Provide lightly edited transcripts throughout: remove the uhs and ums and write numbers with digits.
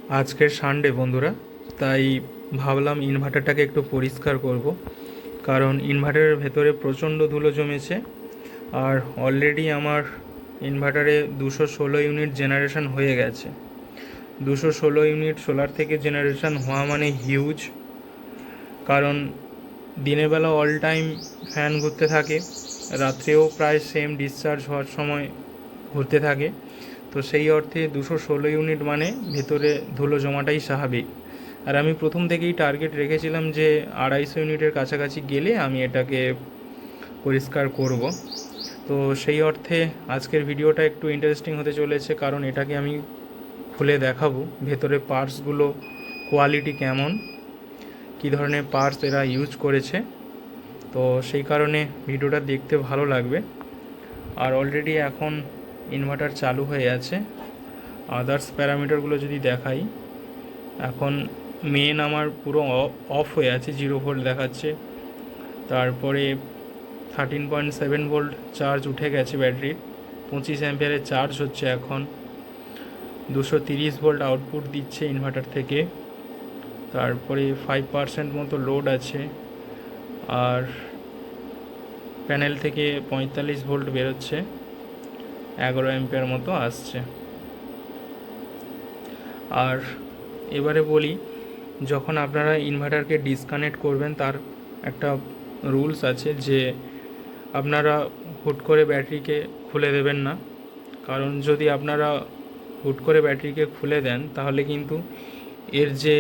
আজকের সানডে বন্ধুরা, তাই ভাবলাম ইনভার্টারটাকে একটু পরিষ্কার করব, কারণ ইনভার্টারের ভেতরে প্রচণ্ড ধুলো জমেছে। আর অলরেডি আমার ইনভার্টারে 216 ইউনিট জেনারেশন হয়ে গেছে। 216 ইউনিট সোলার থেকে জেনারেশন হওয়া মানে হিউজ, কারণ দিনের বেলা অল টাইম ফ্যান ঘুরতে থাকে, রাত্রেও প্রায় সেম ডিসচার্জ হওয়ার সময় ঘুরতে থাকে। তো সেই অর্থে 216 ইউনিট মানে ভেতরে ধুলো জমাটাই স্বাভাবিক। আর আমি প্রথম থেকেই টার্গেট রেখেছিলাম যে 250 ইউনিটের কাছাকাছি গেলে আমি এটাকে পরিষ্কার করব। তো সেই অর্থে আজকের ভিডিওটা একটু ইন্টারেস্টিং হতে চলেছে, কারণ এটাকে আমি খুলে দেখাবো ভেতরে পার্টসগুলো কোয়ালিটি কেমন, কী ধরনের পার্টস এরা ইউজ করেছে। তো সেই কারণে ভিডিওটা দেখতে ভালো লাগবে। আর অলরেডি এখন ইনভার্টার চালু হয়ে আছে। আদার্স প্যারামিটারগুলো যদি দেখাই, এখন মেন আমার পুরো অফ হয়ে আছে, 0 ভোল্ট দেখাচ্ছে। তারপরে 13.7 ভোল্ট চার্জ উঠে গেছে ব্যাটারির, 25 অ্যাম্পিয়ারের চার্জ হচ্ছে এখন। 230 ভোল্ট আউটপুট দিচ্ছে ইনভার্টার থেকে। তারপরে 5% মতো লোড আছে, আর প্যানেল থেকে 45 ভোল্ট বেরোচ্ছে, 11 অ্যাম্পিয়ার মতো আসছে। আর এবারে বলি, যখন আপনারা ইনভার্টারকে ডিসকানেক্ট করবেন তার একটা রুলস আছে যে আপনারা হুট করে ব্যাটারিকে খুলে দেবেন না। কারণ যদি আপনারা হুট করে ব্যাটারিকে খুলে দেন তাহলে কিন্তু এর যে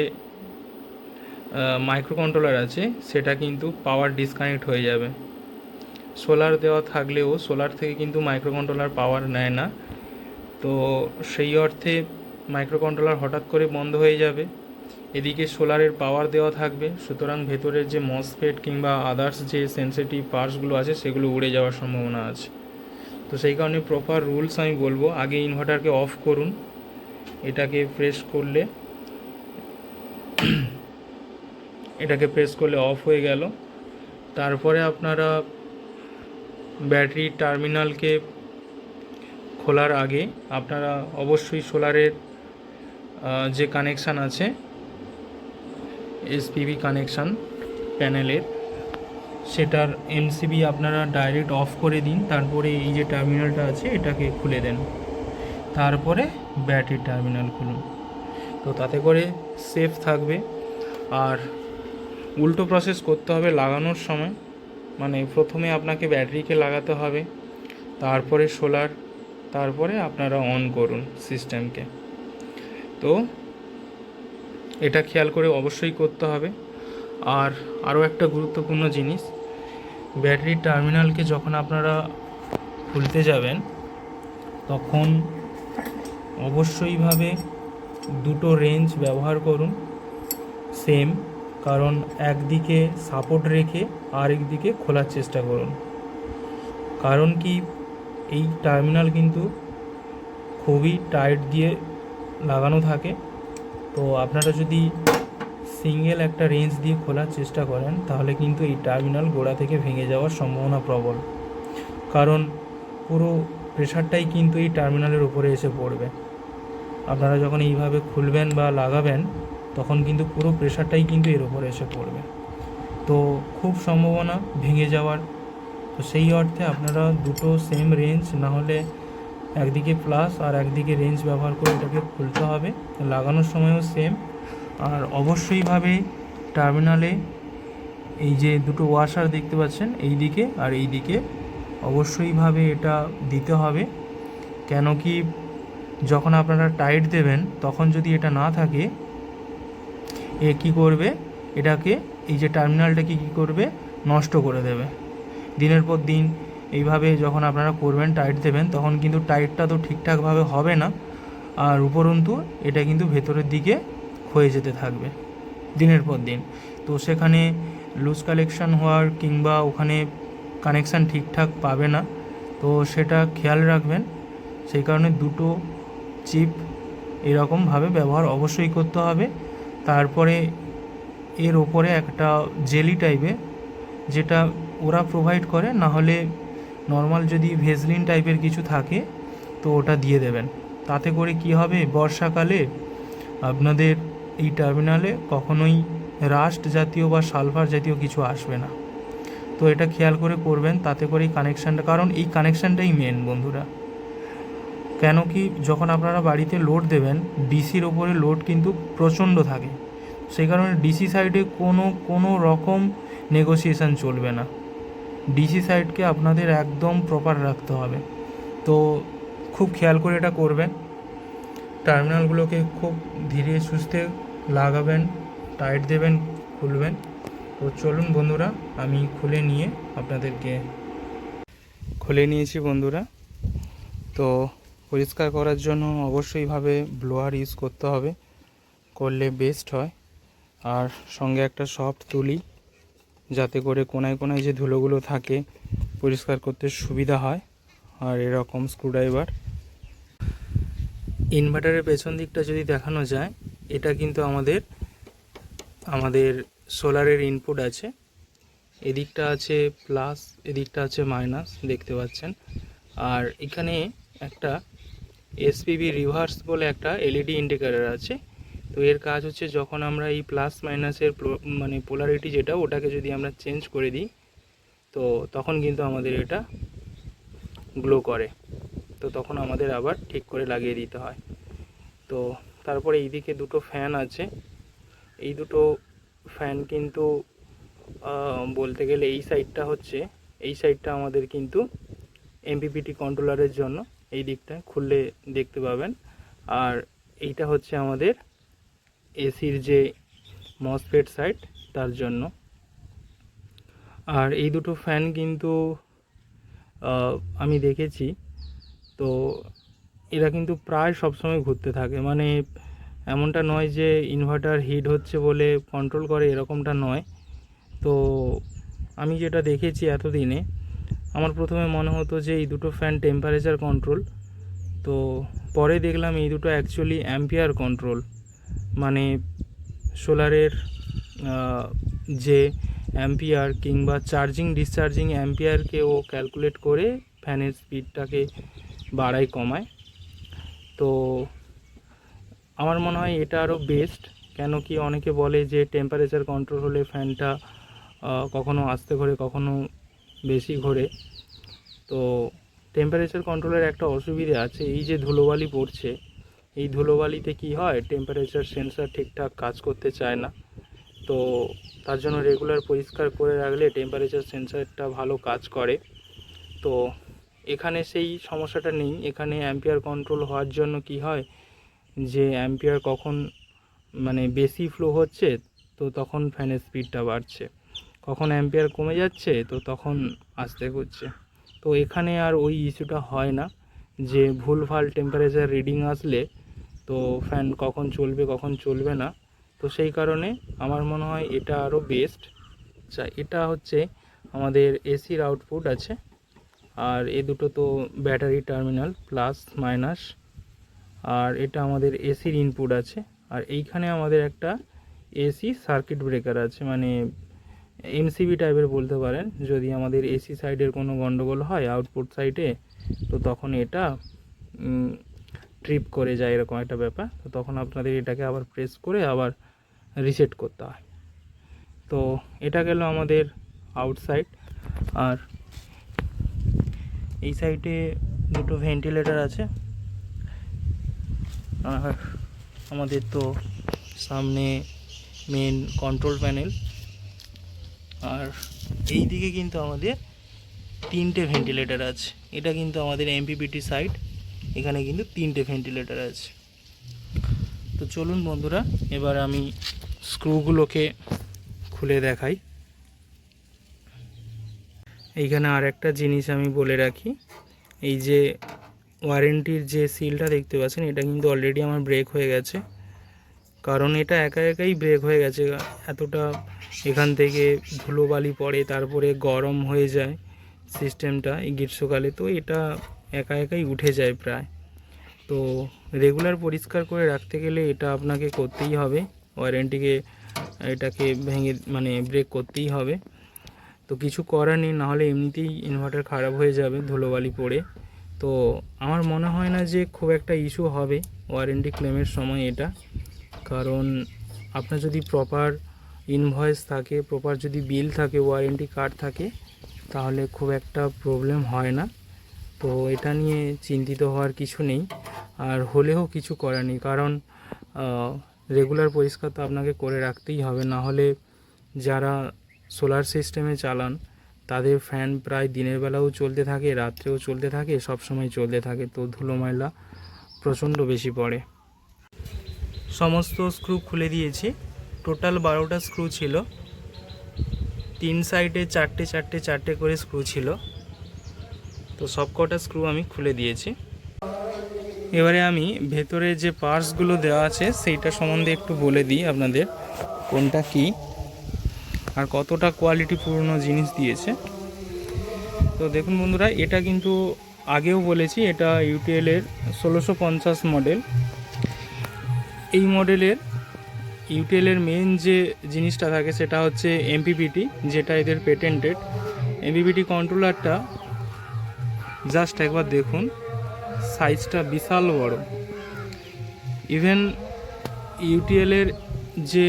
মাইক্রো কন্ট্রোলার আছে সেটা কিন্তু পাওয়ার ডিসকানেক্ট হয়ে যাবে। সোলার দেওয়া থাকলেও সোলার থেকে কিন্তু মাইক্রো কন্ট্রোলার পাওয়ার নেয় না। তো সেই অর্থে মাইক্রো কন্ট্রোলার হঠাৎ করে বন্ধ হয়ে যাবে, এদিকে সোলারের পাওয়ার দেওয়া থাকবে, সুতরাং ভেতরের যে মসফেট কিংবা আদার্স যে সেন্সিটিভ পার্টসগুলো আছে সেগুলো উড়ে যাওয়ার সম্ভাবনা আছে। তো সেই কারণে প্রপার রুলস আমি বলবো, আগে ইনভার্টারকে অফ করুন। এটাকে প্রেস করলে অফ হয়ে গেল। তারপরে আপনারা ব্যাটারি টার্মিনালকে খোলার আগে আপনারা অবশ্যই সোলারের যে কানেকশান আছে, এসপিভি কানেকশান প্যানেলের, সেটার এমসিবি আপনারা ডাইরেক্ট অফ করে দিন। তারপরে এই যে টার্মিনালটা আছে এটাকে খুলে দেন, তারপরে ব্যাটারির টার্মিনাল খুলুন। তো তাতে করে সেফ থাকবে। আর উল্টো প্রসেস করতে হবে লাগানোর সময়, মানে প্রথমে আপনাকে ব্যাটারিকে লাগাতে হবে, তারপরে সোলার, তারপরে আপনারা অন করুন সিস্টেমকে। তো এটা খেয়াল করে অবশ্যই করতে হবে। আর আরও একটা গুরুত্বপূর্ণ জিনিস, ব্যাটারির টার্মিনালকে যখন আপনারা খুলতে যাবেন তখন অবশ্যইভাবে দুটো রেঞ্জ ব্যবহার করুন সেম, কারণ একদিকে সাপোর্ট রেখে আরেক দিকে খোলার চেষ্টা করুন। কারণ কি, এই টার্মিনাল কিন্তু খুবই টাইট দিয়ে লাগানো থাকে। তো আপনারা যদি সিঙ্গেল একটা রেঞ্জ দিয়ে খোলার চেষ্টা করেন তাহলে কিন্তু এই টার্মিনাল গোড়া থেকে ভেঙে যাওয়ার সম্ভাবনা প্রবল, কারণ পুরো প্রেশারটাই কিন্তু এই টার্মিনালের উপরে এসে পড়বে। আপনারা যখন এইভাবে খুলবেন বা লাগাবেন তখন কিন্তু পুরো প্রেশারটাই কিন্তু এর উপরে এসে পড়বে, তো খুব সম্ভাবনা ভেঙে যাওয়ার। তো সেই অর্থে আপনারা দুটো সেম রেঞ্জ, না হলে একদিকে প্লাস আর একদিকে রেঞ্জ ব্যবহার করে এটাকে খুলতে হবে। লাগানোর সময়ও সেম। আর অবশ্যইভাবে টার্মিনালে এই যে দুটো ওয়াশার দেখতে পাচ্ছেন, এই দিকে আর এই দিকে অবশ্যইভাবে এটা দিতে হবে। কেন কি, যখন আপনারা টাইট দেবেন তখন যদি এটা না থাকে, এ কী করবে, এটাকে এই যে টার্মিনালটাকে কী করবে, নষ্ট করে দেবে। দিনের পর দিন এইভাবে যখন আপনারা করবেন, টাইট দেবেন, তখন কিন্তু টাইটটা তো ঠিকঠাকভাবে হবে না, আর উপরন্তু এটা কিন্তু ভেতরের দিকে ক্ষয়ে যেতে থাকবে দিনের পর দিন। তো সেখানে লুজ কালেকশান হওয়ার কিংবা ওখানে কানেকশান ঠিকঠাক পাবে না। তো সেটা খেয়াল রাখবেন। সেই কারণে দুটো চিপ এরকমভাবে ব্যবহার অবশ্যই করতে হবে। তারপরে এর ওপরে একটা জেলি টাইপের, যেটা ওরা প্রোভাইড করে, না হলে নর্মাল যদি ভেজলিন টাইপের কিছু থাকে তো ওটা দিয়ে দেবেন। তাতে করে কি হবে, বর্ষাকালে আপনাদের এই টার্মিনালে কখনোই রাস্ট জাতীয় বা সালফার জাতীয় কিছু আসবে না। তো এটা খেয়াল করে করবেন, তাতে করে এই কানেকশানটা, কারণ এই কানেকশানটাই মেন বন্ধুরা। কেন কি, যখন আপনারা বাড়িতে লোড দেবেন, ডিসির ওপরে লোড কিন্তু প্রচণ্ড থাকে, সেই কারণে ডিসি সাইডে কোনো রকম নেগোসিয়েশান চলবে না। ডিসি সাইডকে আপনাদের একদম প্রপার রাখতে হবে। তো খুব খেয়াল করে এটা করবেন। টার্মিনালগুলোকে খুব ধীরে সুস্থে লাগাবেন, টাইট দেবেন, খুলবেন। তো চলুন বন্ধুরা, আমি খুলে নিয়েছি বন্ধুরা। তো পরিষ্কার করার জন্য অবশ্যইভাবে ব্লোয়ার ইউজ করতে হবে, করলে বেস্ট হয়। আর সঙ্গে একটা সফট তুলি, যাতে করে কোনায় কোনায় যে ধুলোগুলো থাকে পরিষ্কার করতে সুবিধা হয়। আর এরকম স্ক্রুড্রাইভার। ইনভার্টারের পেছন দিকটা যদি দেখানো যায়, এটা কিন্তু আমাদের সোলারের ইনপুট আছে। এদিকটা আছে প্লাস, এদিকটা আছে মাইনাস, দেখতে পাচ্ছেন। আর এখানে একটা এসপিবি রিভার্স বলে একটা এলইডি ইন্ডিকেটর আছে। তো এর কাজ হচ্ছে, যখন আমরা এই প্লাস মাইনাসের মানে পোলারিটি যেটা, ওটাকে যদি আমরা চেঞ্জ করে দিই, তো তখন কিন্তু আমাদের এটা গ্লো করে। তো তখন আমাদের আবার ঠিক করে লাগিয়ে দিতে হয়। তো তারপরে এইদিকে দুটো ফ্যান আছে। এই দুটো ফ্যান কিন্তু বলতে গেলে এই সাইডটা আমাদের কিন্তু এমপিপিটি কন্ট্রোলারের জন্য। এই দিকটা খুললে দেখতে পাবেন। আর এইটা হচ্ছে আমাদের এসির যে মসফেট সাইড, তার জন্য। আর এই দুটো ফ্যান কিন্তু আমি দেখেছি, তো এরা কিন্তু প্রায় সবসময় ঘুরতে থাকে। মানে এমনটা নয় যে ইনভার্টার হিট হচ্ছে বলে কন্ট্রোল করে, এরকমটা নয়। তো আমি যেটা দেখেছি এতদিনে, আমার প্রথমে মনে হতো যে এই দুটো ফ্যান টেম্পারেচার কন্ট্রোল। তো পরে দেখলাম এই দুটো অ্যাকচুয়ালি অ্যাম্পিয়ার কন্ট্রোল। মানে সোলারের যে অ্যাম্পিয়ার কিংবা চার্জিং ডিসচার্জিং অ্যাম্পিয়ারকে ও ক্যালকুলেট করে ফ্যানের স্পিডটাকে বাড়ায় কমায়। তো আমার মনে হয় এটা আরও বেস্ট। কেন কি, অনেকে বলে যে টেম্পারেচার কন্ট্রোল হলে ফ্যানটা কখনো আস্তে ঘোরে, কখনো বেশি ঘোরে। তো টেম্পারেচার কন্ট্রোলের একটা অসুবিধা আছে, এই যে ধুলোবালি পড়ছে, এই ধুলোবালিতে কি হয়, টেম্পারেচার সেন্সর ঠিকঠাক কাজ করতে চায় না। তো তার জন্য রেগুলার পরিষ্কার করে রাখলে টেম্পারেচার সেন্সরটা ভালো কাজ করে। তো এখানে সেই সমস্যাটা নেই। এখানে অ্যাম্পিয়ার কন্ট্রোল হওয়ার জন্য কি হয়, যে অ্যাম্পিয়ার কখন মানে বেশি ফ্লো হচ্ছে, তো তখন ফ্যানের স্পিডটা বাড়ছে, কখন অ্যাম্পিয়ার কমে যাচ্ছে, তো তখন আস্তে ঘুরছে। তো এখানে আর ওই ইস্যুটা হয় না যে ভুলভাল টেম্পারেচার রিডিং আসলে তো ফ্যান কখন চলবে কখন চলবে না। তো সেই কারণে আমার মনে হয় এটা আরও বেস্ট। আচ্ছা, এটা হচ্ছে আমাদের এসির আউটপুট আছে। আর এ দুটো তো ব্যাটারি টার্মিনাল প্লাস মাইনাস। আর এটা আমাদের এসির ইনপুট আছে। আর এইখানে আমাদের একটা এসি সার্কিট ব্রেকার আছে, মানে এমসিবি টাইপের বলতে পারেন। যদি আমাদের এসি সাইডের কোনো গন্ডগোল হয় আউটপুট সাইডে, তো তখন এটা ট্রিপ করে যায়, এরকম একটা ব্যাপার। তো তখন আপনাদের এটাকে আবার প্রেস করে আবার রিসেট করতে হয়। তো এটা গেল আমাদের আউটসাইড। আর এই সাইডে দুটো ভেন্টিলেটর আছে। আর আমাদের তো সামনে মেন কন্ট্রোল প্যানেল। আর এই দিকে কিন্তু আমাদের তিনটে ভেন্টিলেটর আছে। এটা কিন্তু আমাদের এমপিপিটি সাইড, এখানে কিন্তু তিনটে ভেন্টিলেটর আছে। তো চলুন বন্ধুরা, এবার আমি স্ক্রুগুলোকে খুলে দেখাই। এইখানে আর একটা জিনিস আমি বলে রাখি, এই যে ওয়ারেন্টির যে সিলটা দেখতে পাচ্ছেন, এটা কিন্তু অলরেডি আমার ব্রেক হয়ে গেছে। কারণ এটা একা একাই ব্রেক হয়ে গেছে, এতটা এখান থেকে ধুলোবালি পড়ে, তারপরে গরম হয়ে যায় সিস্টেমটা এই গ্রীষ্মকালে। তো এটা একা একাই উঠে যায় প্রায়। তো রেগুলার পরিষ্কার করে রাখতে গেলে এটা আপনাকে করতেই হবে, ওয়ারেন্টিকে এটাকে ভেঙে মানে ব্রেক করতেই হবে। তো কিছু করার নেই, নাহলে এমনিতেই ইনভার্টার খারাপ হয়ে যাবে ধুলোবালি পড়ে। তো আমার মনে হয় না যে খুব একটা ইস্যু হবে ওয়ারেন্টি ক্লেমের সময় এটা। কারণ আপনার যদি প্রপার ইনভয়েস থাকে, প্রপার যদি বিল থাকে, ওয়ারেন্টি কার্ড থাকে, তাহলে খুব একটা প্রবলেম হয় না। তো এটা নিয়ে চিন্তিত হওয়ার কিছু নেই, আর হলেও কিছু করার নেই, কারণ রেগুলার পরিষ্কার তো আপনাকে করে রাখতেই হবে। না হলে যারা সোলার সিস্টেমে চালান তাদের ফ্যান প্রায় দিনের বেলাও চলতে থাকে, রাত্রেও চলতে থাকে, সব সময় চলতে থাকে, তো ধুলো ময়লা প্রচণ্ড বেশি পড়ে। সমস্ত স্ক্রু খুলে দিয়েছি, টোটাল 12টা স্ক্রু ছিল, 3 সাইডে 4টে করে স্ক্রু ছিল, তো সব কটা স্ক্রু আমি খুলে দিয়েছি। এবারে আমি ভেতরে যে পার্টসগুলো দেওয়া আছে সেইটা সম্বন্ধে একটু বলে দিই আপনাদের, কোনটা কি আর কতটা কোয়ালিটিপূর্ণ জিনিস দিয়েছে। তো দেখুন বন্ধুরা, এটা কিন্তু আগেও বলেছি, এটা ইউটিএলের 1650 মডেল। এই মডেলের ইউটিএলের মেন যে জিনিসটা থাকে সেটা হচ্ছে এমপিপিটি, যেটা এদের পেটেন্টেড। এমপিপিটি কন্ট্রোলারটা জাস্ট একবার দেখুন, সাইজটা বিশাল বড়। ইভেন ইউটিএলের যে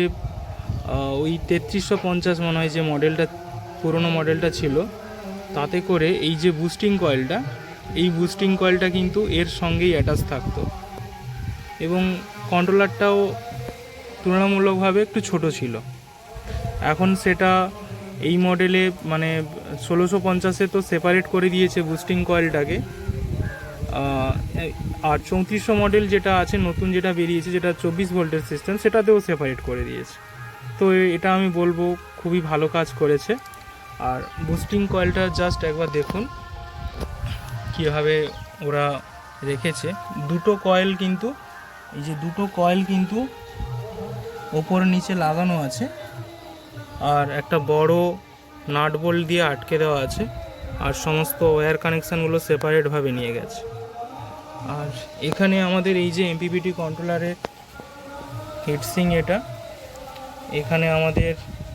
ওই 3350 মনে হয় যে মডেলটা, পুরনো মডেলটা ছিল, তাতে করে এই যে বুস্টিং কয়েলটা, এই বুস্টিং কয়েলটা কিন্তু এর সঙ্গেই অ্যাটাচ থাকতো, এবং কন্ট্রোলারটাও তুলনামূলকভাবে একটু ছোট ছিল। এখন সেটা এই মডেলে মানে 1650-এ তো সেপারেট করে দিয়েছে বুস্টিং কয়েলটাকে, আর 3400 মডেল যেটা আছে নতুন, যেটা বেরিয়েছে, যেটা 24 ভোল্টের সিস্টেম, সেটাতেও সেপারেট করে দিয়েছে। তো এটা আমি বলবো খুবই ভালো কাজ করেছে। আর বুস্টিং কয়েলটা জাস্ট একবার দেখুন কীভাবে ওরা রেখেছে। দুটো কয়েল কিন্তু, এই যে দুটো কয়েল কিন্তু ওপর নিচে লাগানো আছে, আর একটা বড় নাট বোল্ট দিয়ে আটকে দেওয়া আছে, আর সমস্ত ওয়্যার কানেকশানগুলো সেপারেটভাবে নিয়ে গেছে। আর এখানে আমাদের এই যে এমপিপিটি কন্ট্রোলারের হিটসিং, এটা এখানে আমাদের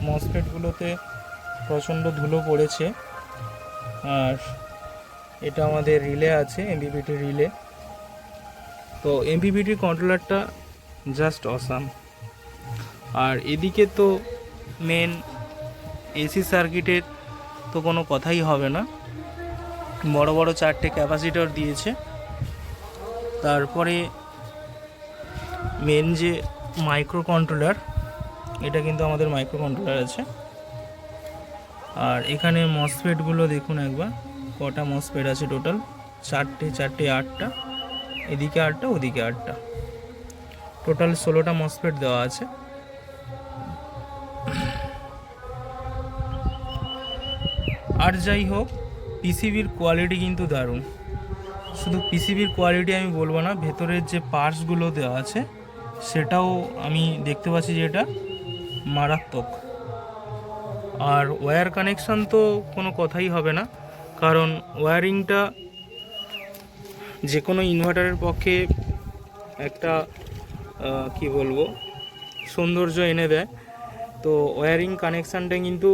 মসফেটগুলোতে প্রচণ্ড ধুলো পড়েছে। আর এটা আমাদের রিলে আছে, এমপিপিটি রিলে। তো এমপিপিটি কন্ট্রোলারটা জাস্ট অসাম। আর এদিকে তো মেন এসি সার্কিটের তো কোনো কথাই হবে না, বড় বড় 4টে ক্যাপাসিটর দিয়েছে। তারপরে মেন যে মাইক্রো কন্ট্রোলার, এটা কিন্তু আমাদের মাইক্রো কন্ট্রোলার আছে। আর এখানে মসফেটগুলো দেখুন একবার, কটা মসফেট আছে টোটাল, 4টে 8টা, এদিকে 8টা, ওদিকে 8টা, টোটাল 16টা মসফেট দেওয়া আছে। আর যাই হোক, পিসিবির কোয়ালিটি কিন্তু দারুণ। শুধু পিসিবির কোয়ালিটি আমি বলবো না, ভেতরের যে পার্টসগুলো দেওয়া আছে সেটাও আমি দেখতে পাচ্ছি যে এটা মারাত্মক। আর ওয়্যার কানেকশান তো কোনো কথাই হবে না, কারণ ওয়্যারিংটা যে কোনো ইনভার্টারের পক্ষে একটা কি বলবো, সৌন্দর্য এনে দেয়। তো ওয়্যারিং কানেকশানটা কিন্তু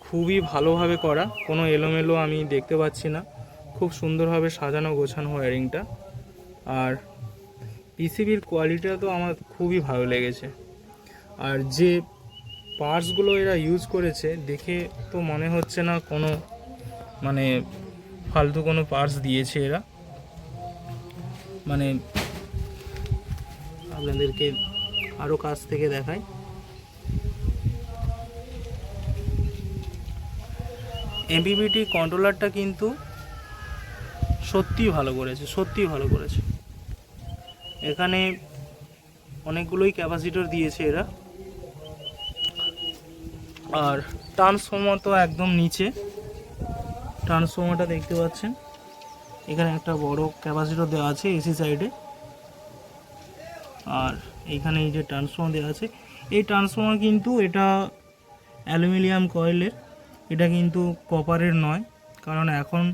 খুবই ভালোভাবে করা, কোনো এলোমেলো আমি দেখতে পাচ্ছি না, খুব সুন্দরভাবে সাজানো গোছানো ওয়্যারিংটা। আর পিসিবির কোয়ালিটিটা তো আমার খুবই ভালো লেগেছে। আর যে পার্টসগুলো এরা ইউজ করেছে দেখে তো মনে হচ্ছে না কোনো মানে ফালতু কোনো পার্টস দিয়েছে এরা। মানে আপনাদেরকে আরও কাছ থেকে দেখাই, এমপিপিটি কন্ট্রোলারটা কিন্তু সত্যিই ভালো করেছে, সত্যিই ভালো করেছে। এখানে অনেকগুলোই ক্যাপাসিটর দিয়েছে এরা। আর ট্রান্সফর্মার তো একদম নিচে, ট্রান্সফর্মারটা দেখতে পাচ্ছেন, এখানে একটা বড় ক্যাপাসিটর দেওয়া আছে এসি সাইডে। আর এইখানে এই যে ট্রান্সফর্মার দেওয়া আছে, এই ট্রান্সফর্মার কিন্তু এটা অ্যালুমিনিয়াম কয়েলের, এটা কিন্তু কপারের নয়, কারণ এখন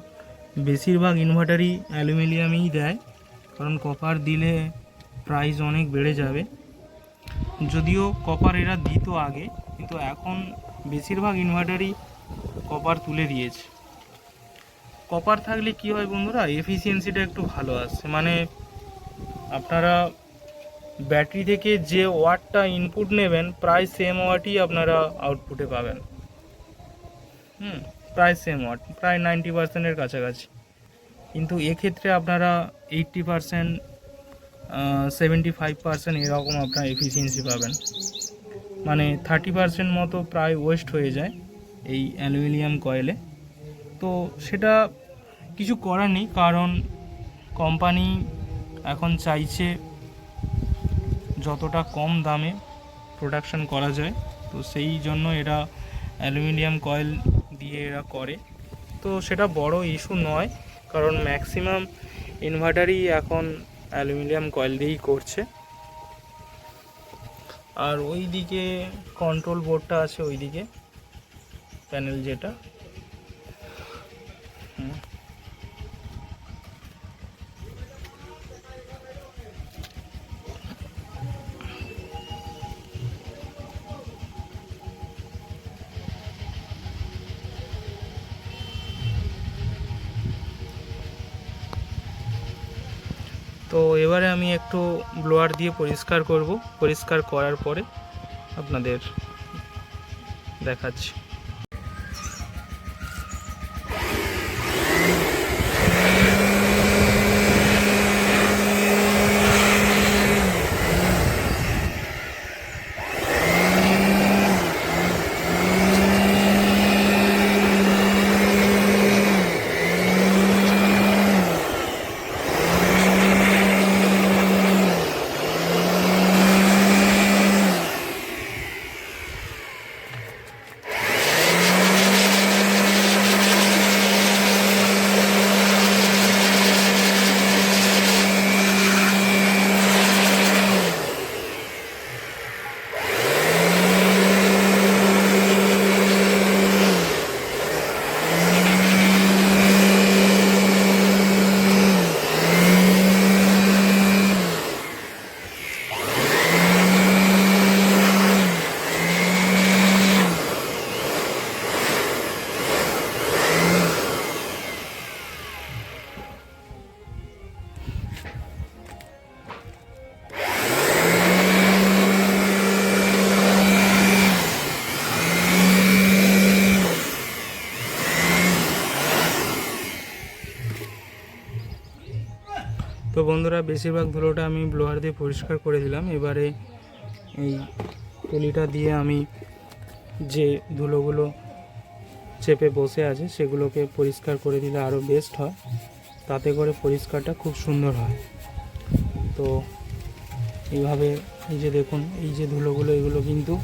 বেশিরভাগ ইনভার্টারই অ্যালুমিনিয়ামই দেয়, কারণ কপার দিলে প্রাইস অনেক বেড়ে যাবে। যদিও কপার এরা দিত আগে, কিন্তু এখন বেশিরভাগ ইনভার্টারই কপার তুলে দিয়েছে। কপার থাকলে কি হয় বন্ধুরা, এফিসিয়েন্সিটা একটু ভালো আসে, মানে আপনারা ব্যাটারি থেকে যে ওয়াটটা ইনপুট নেবেন প্রায় সেম ওয়াটই আপনারা আউটপুটে পাবেন। প্রায় সেম ওয়াট, প্রায় 90%-এর কাছাকাছি। কিন্তু এক্ষেত্রে আপনারা 80%, 75% এরকম আপনার এফিসিয়েন্সি পাবেন। মানে 30% মতো প্রায় ওয়েস্ট হয়ে যায় এই অ্যালুমিনিয়াম কয়েলে। তো সেটা কিছু করার নেই, কারণ কোম্পানি এখন চাইছে যতটা কম দামে প্রোডাকশন করা যায়, তো সেই জন্য এরা অ্যালুমিনিয়াম কয়েল দিয়ে এরা করে। তো সেটা বড় ইস্যু নয়, কারণ ম্যাক্সিমাম ইনভার্টারই এখন অ্যালুমিনিয়াম কয়েল দিয়েই করছে। আর ওই দিকে কন্ট্রোল বোর্ডটা আছে, ওই দিকে প্যানেল যেটা। তো এবারে আমি একটু ব্লোয়ার দিয়ে পরিষ্কার করব, পরিষ্কার করার পরে আপনাদের দেখাচ্ছি। তো বন্ধুরা, বেশিরভাগ ধুলোটা আমি ব্লোয়ার দিয়ে পরিষ্কার করে দিলাম। এবারে এই তুলিটা দিয়ে আমি যে ধুলোগুলো চেপে বসে আছে সেগুলোকে পরিষ্কার করে দিলে আরও বেস্ট হয়, তাতে করে পরিষ্কারটা খুব সুন্দর হয়। তো এইভাবে এই যে দেখুন, এই যে ধুলোগুলো, এগুলো কিন্তু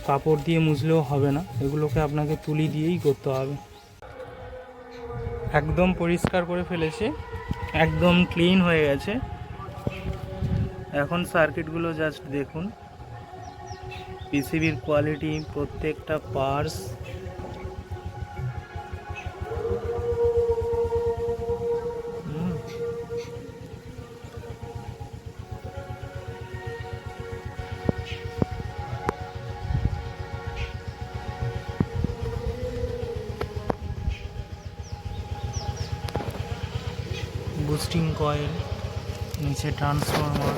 কাপড় দিয়ে মুছলেও হবে না, এগুলোকে আপনাকে তুলি দিয়েই করতে হবে। একদম পরিষ্কার করে ফেলেছি, একদম ক্লিন হয়ে গেছে। এখন সার্কিটগুলো জাস্ট দেখুন, পিসিবির কোয়ালিটি, প্রত্যেকটা পার্টস বুস্টিং কয়েল, নিচে ট্রান্সফরমার,